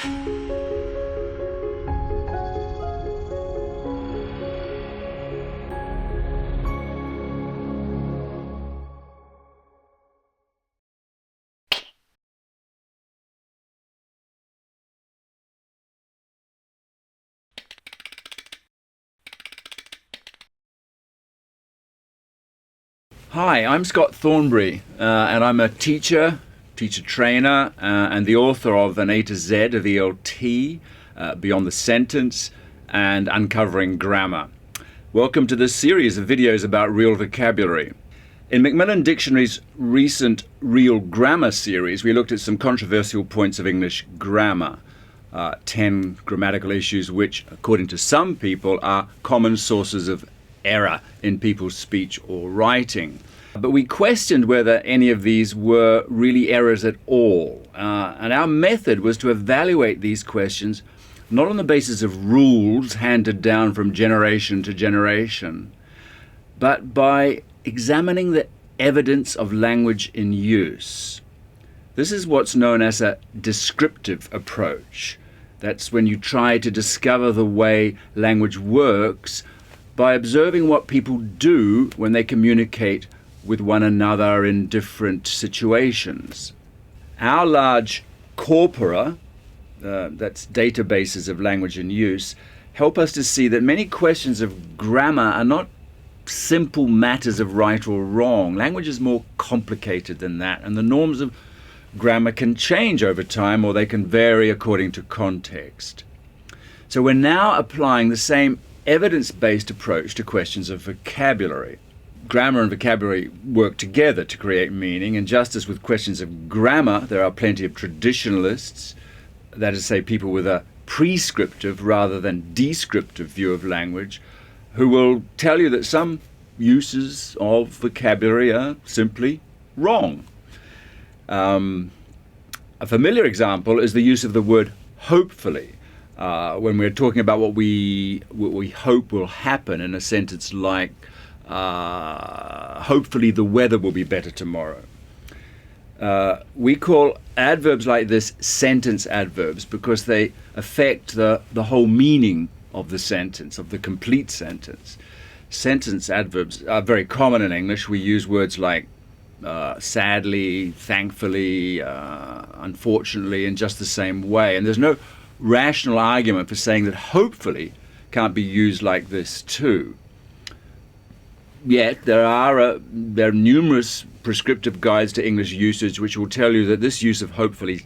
Hi, I'm Scott Thornbury, and I'm a teacher trainer, and the author of An A to Z of ELT, Beyond the Sentence, and Uncovering Grammar. Welcome to this series of videos about real vocabulary. In Macmillan Dictionary's recent Real Grammar series, we looked at some controversial points of English grammar, 10 grammatical issues which, according to some people, are common sources of error in people's speech or writing. But we questioned whether any of these were really errors at all. And our method was to evaluate these questions not on the basis of rules handed down from generation to generation, but by examining the evidence of language in use. This is what's known as a descriptive approach. That's when you try to discover the way language works by observing what people do when they communicate with one another in different situations. Our large corpora, that's databases of language in use, help us to see that many questions of grammar are not simple matters of right or wrong. Language is more complicated than that, and the norms of grammar can change over time, or they can vary according to context. So we're now applying the same evidence-based approach to questions of vocabulary. Grammar and vocabulary work together to create meaning, and just as with questions of grammar, there are plenty of traditionalists, that is to say people with a prescriptive rather than descriptive view of language, who will tell you that some uses of vocabulary are simply wrong. A familiar example is the use of the word hopefully. When we're talking about what we hope will happen in a sentence like, hopefully the weather will be better tomorrow. We call adverbs like this sentence adverbs because they affect the whole meaning of the sentence, of the complete sentence. Sentence adverbs are very common in English. We use words like sadly, thankfully, unfortunately in just the same way. And there's no rational argument for saying that hopefully can't be used like this too. Yet there are numerous prescriptive guides to English usage which will tell you that this use of hopefully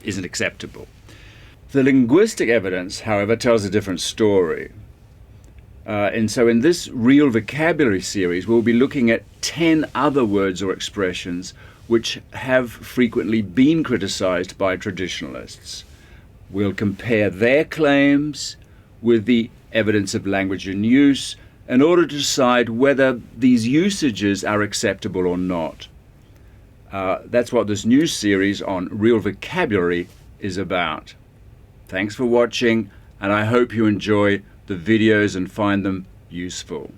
isn't acceptable. The linguistic evidence, however, tells a different story. And so in this Real Vocabulary series, we'll be looking at 10 other words or expressions which have frequently been criticized by traditionalists. We'll compare their claims with the evidence of language in use in order to decide whether these usages are acceptable or not. That's what this new series on Real Vocabulary is about. Thanks for watching, and I hope you enjoy the videos and find them useful.